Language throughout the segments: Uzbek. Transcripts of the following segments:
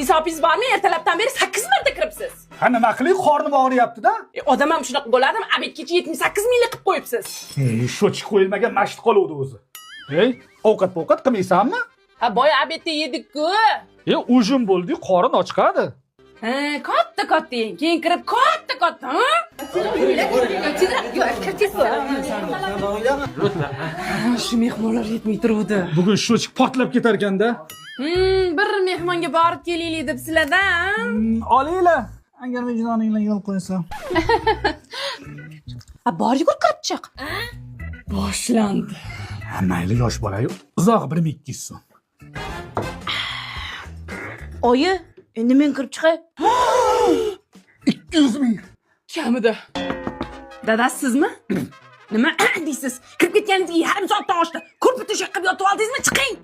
Hisobingiz bormi? Ertalabdan beri 8 marta kiribsiz. Ha nima qiling, qornim og'riyapti-da. Odam ham shunaqa bo'ladimi? Abedgacha 78 minglik qilib qo'yibsiz. Sho'chib qo'yilmagan mashit qoluvdi o'zi. Ovqat qilmaysanmi? Ha, boya abedda yedik-ku. Ujum bo'ldi, qorin ochqadi. Ha, katta yeng. Keyin kirib katta, ha? Shu mehmonlar yetmay turuvdi. Bugun sho'chib portlab ketar ekanda. Bir mehmonga borib kelaylik deb sizlardan. Olinglar. Agar vijdoningizga yo'l qo'ysam. Bor yugur kirib chiq. Boshlandi. Mayli, yosh bola-yu. Uzoq 1-2 so'm. Oyi, endi men kirib chiqay. 200 ming. Kamida. Dadasi sizmi? Nima deysiz? Kirib ketganingizga yarim soatdan oshdi. Ko'rpa to'shak qilib yotib oldingizmi? Chiqing.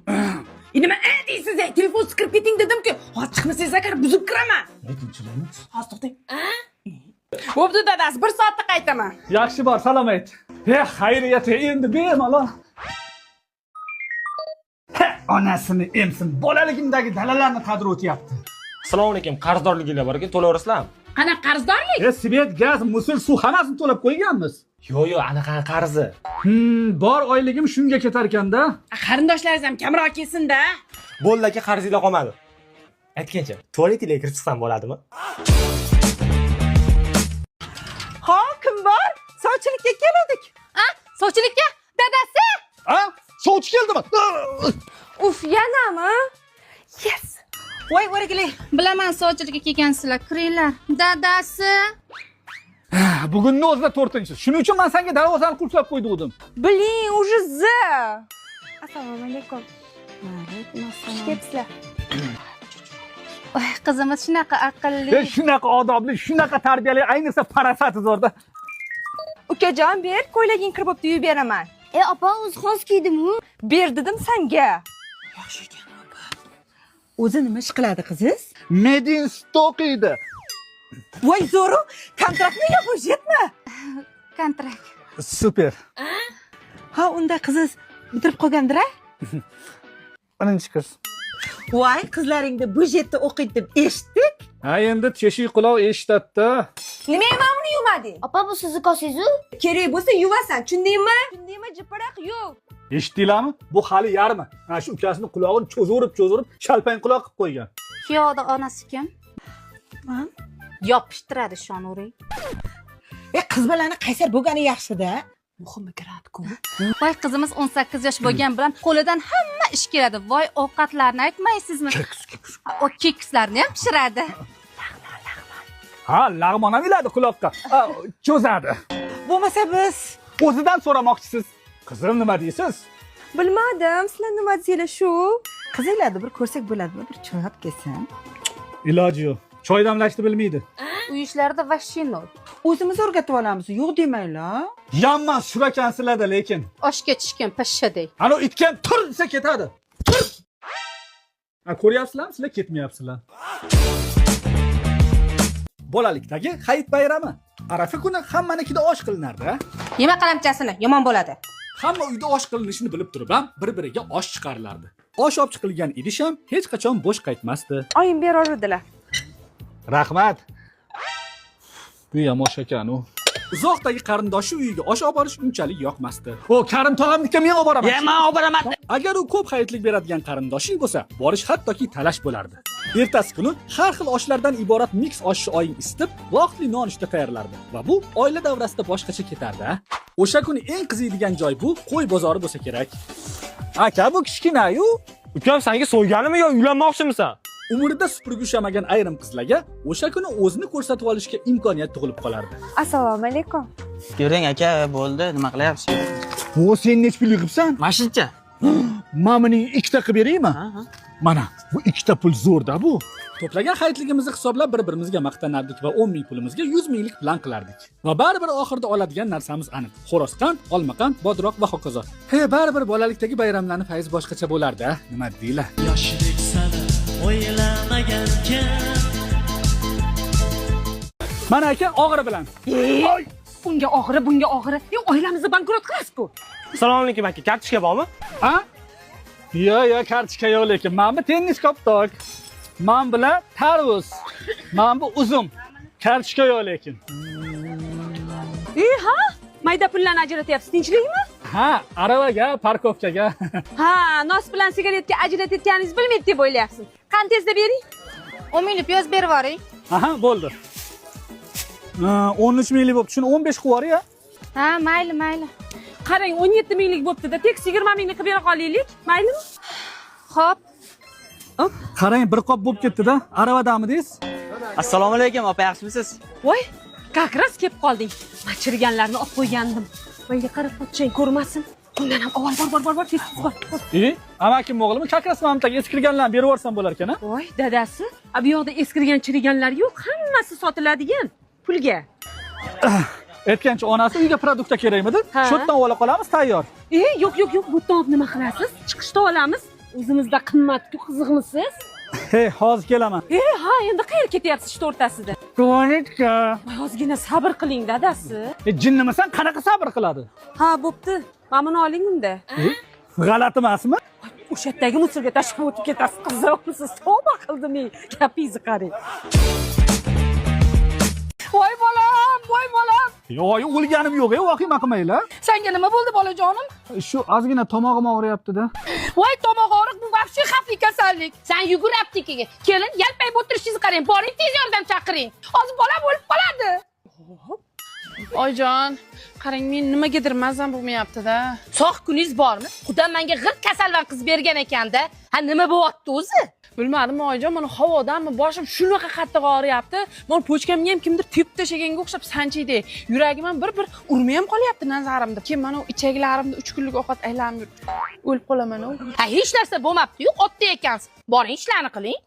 Nima deysiz? Telefonsiz kirib keting dedim-ku. Hozir chiqmasangiz agar buzib kiraman. Tinchlikmi? Hozir to'xtang. Bo'pti dadasi, 1 soatda qaytaman. Yaxshi bor, salom ayt. Xayriyat, endi bemalol. Onasini emsin, bolaligimdagi dalalarni qadri o'tyapti. Assalomu alaykum. Qarzdorliginglar bor ekan, to'laverasizlarmi? Qanaqa qarzdorlik? Svet, gaz, musul, suv hammasini to'lab qo'yganmiz. Yo'q, anaqa qarzi. Bor oyligim shunga ketar ekanda. Qarindoshlaringiz ham kamroq kelsin-da. Bo'ldi aka, qarzinglar qolmadi. Aytgancha, tualetingizga kirib chiqsam bo'ladimi? Ha, kim bor? Sovchilikka keldik. Sovchilikka dadasi. Sovchi keldimi? Uf, yanami? Yes. Voy, o'rgili. Bilaman, sovchilikka kelgansizlar. Kiringlar. Dadasi. Bugunni o'zida 4-chi. Shuning uchun men senga darvozani qulflab qo'ydim. Biling, уже z. Assalomu alaykum. Alaykum assalom. Xushkepsizlar. Voy, qizimiz shunaqa aqlli. Shunaqa odobli, shunaqa tarbiyali, ayniqsa parasati zo'rda. Ukajon, ber, ko'ylaging kirib bo'pti, yuvib beraman. Opa, o'zi xos kiydim-ku. Ber dedim senga. Yaxshi ekan, opa. O'zi nima ish qiladi qiziz? Medin stock edi. Voy, zo'ru, kontraktni yo'qmi? Kontrakt. Super. Ha, unda qiziz bitirib qolgandir-a? 1-kurs. Voy, qizlaringda budjetda o'qiydi deb eshitdik. Ha, endi teshik quloq eshitadi-da. Nimaga men uni yuvmading? Opa, bu sizni kosangiz-ku? Kerak bo'lsa yuvasan, tushundingmi? Tushundingmi, jiparaq yuv. Eshitdinglarmi? Bu hali yarmi. Mana shu ukasini qulog'ini cho'zirib, shalpang quloq qilib qo'ygan. Kuyovda onasi kim? Yopishtiradi shonuri. Qiz balani qaysar bo'lgani yaxshi-da. Muhimi kiradi-ku. Voy, qizimiz 18 yosh bo'lgan bilan qo'lidan hamma ish keladi. Voy, ovqatlarni aytmaysizmi? O kekslarni ham pishiradi. Ha, lag'mon ham iladi quloqqa. Cho'zadi. Bo'lmasa biz O'zidan so'ramoqchisiz. Qizim, nima deysiz? bilmadim, sizlar nima deysizlar shu? Qizinglarni bir ko'rsak bo'ladimi? Bir cho'nab kelsin. Iloji yo'q. Choy damlashni bilmaydi. Uy ishlarida vashshi nol. O'zimiz o'rgatib olamiz, yo'q demanglar. Yamman shurakansizlarda, lekin. Oshga tushgan pashshaday. Ana itgan tur desa ketadi. Tur. Ko'ryapsizlarmi? Sizlar ketmayapsizlar. Bolalikdagi hayit bayrami. Arafa kuni hammanikida osh qilinardi. Yema qalamchasini, yomon bo'ladi. Hamma uyda osh qilinishini bilib turib ham bir-biriga osh chiqarilardi. Osh olib chiqilgan idish ham hech qachon bo'sh qaytmasdi. Oyim berordilar. Rahmat. Bu ham osh ekan u. Uzoqdagi qarindoshi uyiga osh olib borish unchalik yoqmasdi. Karim tog'amnikka men olib boraman. Men olib boraman. Agar u ko'p hayitlik beradigan qarindoshi bo'lsa, borish hattoki talash bo'lardi. Ertasi kuni har xil oshlardan iborat mix oshni oying isitib, vaqtli nonushta tayyorlardi va bu oila davrasida boshqacha ketardi. O'sha kuni eng qiziydigan joy bu qo'y bozori bo'lsa kerak. Aka, bu kichkina-yu. Ukam senga so'yganimi yo uylanmoqchimisan? Umrida supurgi ushamagan ayrim qizlarga o'sha kuni o'zini ko'rsatib olishga imkoniyat tug'ilib qolardi. Assalomu alaykum. Yuring aka, bo'ldi, nima qilyapsiz? Sen nech pul yig'ibsan? Mashincha. Men buning 2 ta qilib beraymi? Mana, bu 2 ta pul zo'rda bu. To'plagan hayitligimizni hisoblab bir-birimizga maqtanardik va 10 ming pulimizga 100 minglik plan qilardik. Va baribir oxirida oladigan narsamiz aniq. Xo'rozqand, olmaqand, bodroq va hokazo. Baribir bolalikdagi bayramlarning fayzi boshqacha bo'lardi, nima deylar? Yoshlik sana o'ylamagankan. Mana aka og'iri bilan. Unga og'iri, bunga og'iri. Oilamizni bankrot qilasiz-ku. Assalomu alaykum aka, kartochka bormi? Ha? Yo'q, kartochka yo'q, lekin mana tennis koptok. Men bilan tarvuz. Men bu uzum. Kartoshka yo'q lekin. Ha? Mayda pullarni ajratyapsiz, tinchlikmi? Ha, aravaga, parkovkaga. Ha, nos bilan sigaretga ajratayotganingizni bilmaydi deb o'ylayapsiz. Qani tezda bering. 10 minglik piyoz berib yuboring. Aha, bo'ldi. 13 minglik bo'libdi. Shuni 15 qilib yuboring-a. Ha, mayli, mayli. Qarang, 17 minglik bo'libdi-da, tekis 20 mingni qilib bera qolaylik. Maylimi? Xo'p. Qarang, bir qop bo'lib ketdi-da. Aravadamidingiz? Assalomu alaykum, opa, yaxshimisiz? Voy, как раз kelib qolding. Machirganlarni olib qo'ygandim. Menga qarab qo'ychang ko'rmasin. Bundan ham avval bor, tez bor. Amakim o'g'limi kakras mamtaga eskirganlarni berib yuborsam bo'lar ekan-a? Voy, dadasi, bu yoqda eskirgan chiriganlar yo'q, hammasi sotiladigan pulga. Aytgancha onasi uyga produkta kerakmidi? Ha. Shu yerdan ola qolamiz, tayyor. Yo'q, bu yerdan olib nima qilasiz? Chiqishda olamiz. O'zimizda qimmat-ku, qiziqmisiz? Hey, hozir kelaman. Ha, endi qayerga ketyapsiz ish o'rtasida? Tualetka. Voy, ozgina sabr qiling, dadasi. Jinnimasan, qanaqa sabr qiladi? Ha, bo'pti. Mana buni oling unda. G'alati emasmi? O'sha yerdagi musorga tashlab o'tib ketasiz, qizimsiz. Tavba qildim men. Gapingizni qarang. Voy bolam. Yo'q, o'lganim yo'q, vahima qilmanglar. Senga nima bo'ldi bolajonim? Shu ozgina tomog'im og'riyapti-da. Voy, tomoq og'riq bu vaqti xavfli kasallik. Sen yugur aptekaga. Kelin, yalpayib o'tirishingizni qarang. Boring, tez yordam chaqiring. Hozir bolam o'lib qoladi. Oyjon, qarang, men nimagadir mazam bo'lmayapti-da. Sog' kuningiz bormi? Xudo menga g'irt kasalvan qiz bergan ekanda. Ha, nima bo'lyapti o'zi? Bilmadim oyjon, mana havodanmi boshim shunaqa qattiq og'riyapti. Men pochkamga ham kimdir tepib tashlaganga o'xshab sanchiydi. Yuragim ham bir urmay ham qolyapti nazarimda. Keyin mana ichaklarimda 3 kunlik ovqat aylanib yuribdi. O'lib qolaman. Ha, hech narsa bo'lmabdi-yu, oddiy ekansiz. Boring, ishlarni qiling.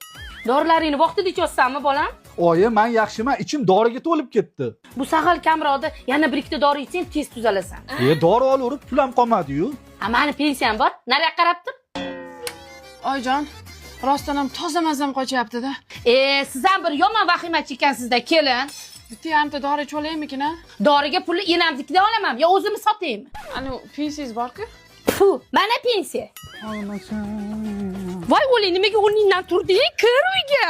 Dorilaringni vaqtida ichyosanmi, bolam? Oyi, men yaxshiman, ichim doriga to'lib ketdi. Bu sahal kamroqda yana bir ikkita dori ichsang tez tuzalasan. Dori olaverib pulam qolmadi-yu. Ha, meni pensiyam bor. Nariyoqqa qarab tur. Oyjon, rostdan ham toza mazam qochyapti-da. Siz ham bir yomon vahimachi ekansizda, kelin. Bitta yarimta dori ichib olaymikin-a? Doriga pulni enamnikidan olaman, yo o'zimni sotaymi? Ana pensiyangiz bor-ku? Mana pensiya. Voy, o'ling, nimaga o'rningdan turding? Kir uyga.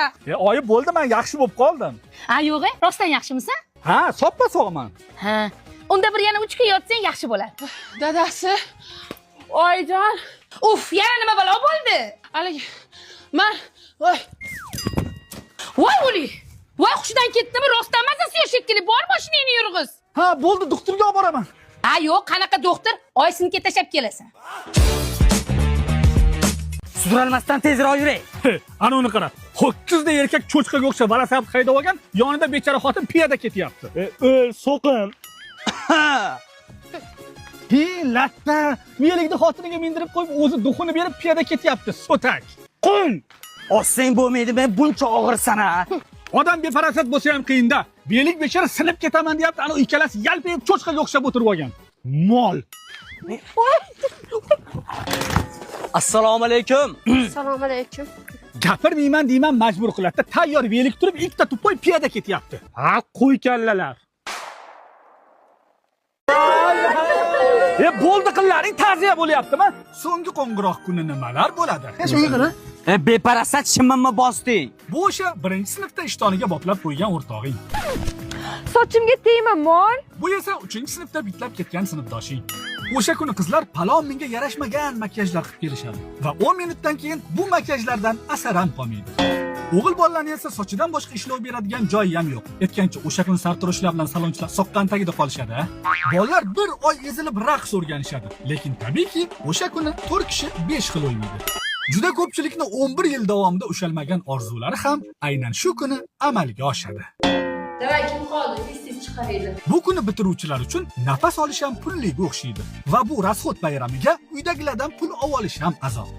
Oyi, bo'ldi, men yaxshi bo'lib qoldim. Ha, yo'q, rostdan yaxshimisan? Ha, soppa sog'man. Ha. Unda bir yana 3 kun yotsang yaxshi bo'ladi. Dadasi. Oyjon. Uf, yana nima balo bo'ldi? Haligi men voy o'ling. Voy, hushidan ketdimi? Rostdan mazasi yo'q shekilli. Bor mashinangni yurg'iz. Ha, bo'ldi, doktorga olib boraman. Ha, yo'q, qanaqa doktor? Oysiniki tashab kelasan. Sudralmasdan tezroq yuring. Ana uni qara. Ho'kizda erkak cho'chqaga o'xshab velosiped haydab olgan, yonida bechora xotin piyoda ketyapti. So'qin. Latta, uyalikda xotiniga mindirib qo'yib, o'zi duxini berib piyoda ketyapti. So'tak. Qo'y. Ossang bo'lmaydi, men buncha og'irsan-a. Odam befarasat bo'lsa ham qiyin-da. Belik bechora sinib ketaman deyapti, ana ikkalasi yalpayib cho'chqaga o'xshab o'tirib olgan. Mol. Assalomu alaykum. Assalomu alaykum. Gapirmayman deyman, majbur qiladi. Tayyor belik turib, ikkita tupoy piyoda ketyapti. Ha, qo'y kallalar. Bo'ldi qillaring ta'ziya bo'lyaptimi? So'nggi qo'ng'iroq kuni nimalar bo'ladi? Beparasat shimimni bosding. Bu o'sha 1-sinfda ishtoniga boplab qo'ygan o'rtog'ing. Sochimga tegma, mol. Bu esa 3-sinfda bitlab ketgan sinfdoshing. O'sha kuni qizlar palon menga yarashmagan makiyajlar qilib kelishadi va 10 minutdan keyin bu makiyajlardan asar ham qolmaydi. O'g'il bolalarning esa sochidan boshqa ishlov beradigan joyi ham yo'q. Aytgancha o'sha kuni sartaroshlar bilan salonchilar soqqan tagida qolishadi. Bolalar bir oy ezilib raqs o'rganishadi. Lekin tabiiyki, o'sha kuni 4 kishi 5 xil o'ynaydi. Juda ko'pchilikni 11 yil davomida ushalmagan orzulari ham aynan shu kuni amalga oshadi. Davay, kim qoldi? Tez chiqaraydi. Bu kuni bitiruvchilar uchun nafas olish ham pulliga o'xshaydi va bu rasxod bayramiga uydagilardan pul olish ham azob.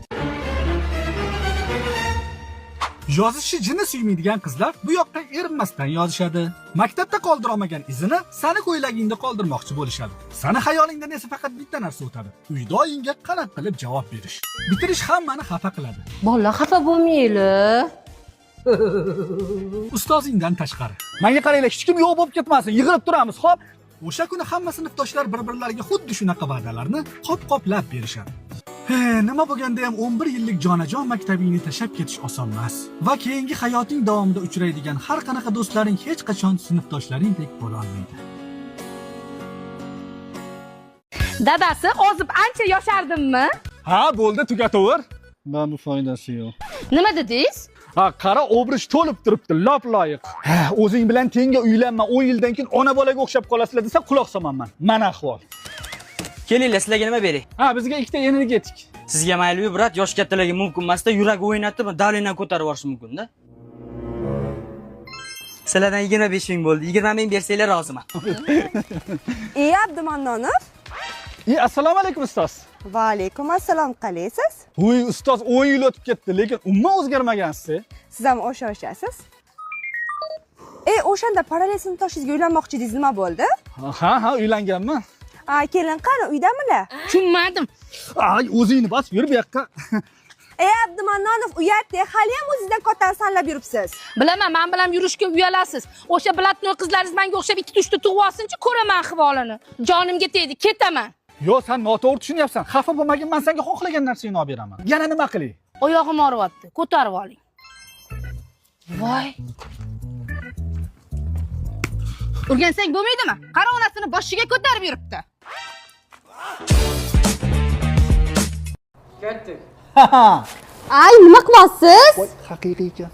Yozishni jini suymaydigan qizlar bu yoqqa erinmasdan yozishadi. Maktabda qoldirolmagan izini sani ko'ylagingda qoldirmoqchi bo'lishadi. Sani xayolingdan esa faqat bitta narsa o'tadi. Uyda oyingga qanaqa qilib javob berish. Bitirish hammani xafa qiladi. Bolalar xafa bo'lmaylar. Ustozingdan tashqari. Menga qaranglar, hech kim yo'q bo'lib ketmasin, yig'ilib turamiz, xo'p? O'sha kuni hamma sinfdoshlar bir-birlariga xuddi shunaqa va'dalarni qop-qoplab berishadi. Nima bo'lganda ham 11 yillik jonajon maktabingni tashlab ketish oson emas. Va keyingi hayoting davomida uchraydigan har qanaqa do'stlaring hech qachon sinfdoshlaringdek bo'la olmaydi. Dadasi ozib ancha yoshardimmi? Ha, bo'ldi, tugataver. Men bu foydasi yo'q. Nima dedingiz? Ha, qara, obrish to'lib turibdi, lop loyiq. Ha, o'zing bilan tenga uylanma, 10 yildan keyin ona bolaga o'xshab qolasizlar desa quloq solmayman. Mana ahvol. Kelinglar, sizlarga nima beray? Ha, bizga ikkita energetik. Sizga mayli, brat, yosh kattalarga mumkin emas-da, yuragi o'ynatib, davlendan ko'tarib yuborish mumkin-da. Sizlardan 25 ming bo'ldi. 20 ming bersanglar roziman. Abdumannonov. Assalomu alaykum ustoz. Va alaykum assalom, qalaysiz? Voy, ustoz 10 yil o'tib ketdi, lekin umuman o'zgarmagansiz. Siz ham o'sha-o'shasiz. O'shanda parallel sinfdoshingizga uylanmoqchi edingiz, nima bo'ldi? Ha, uylanganman. Kelin qani, uydamilar? Tushunmadim. Ay, o'zingni bas, yur bu yoqqa. Abdumannonov, uyatda, hali ham o'zingizdan kattani sanlab yuribsiz. Bilaman, men bilan yurishga uyalasiz. O'sha bilatnoy qizlaringiz menga o'xshab ikki tushda tug'ib olsin-chi, ko'raman ahvolini. Jonimga tegdi, ketaman. Yo, sen noto'g'ri tushunyapsan. Xafa bo'lmagin, men senga xohlagan narsangni olib beraman. Yana nima qilay? Oyog'im og'riyapti. Ko'tarib oling. Voy. O'rgansang bo'lmaydimi? Qara onasini boshiga ko'tarib yuribdi. Ay, nima qilyapsiz? Haqiqiy ekan.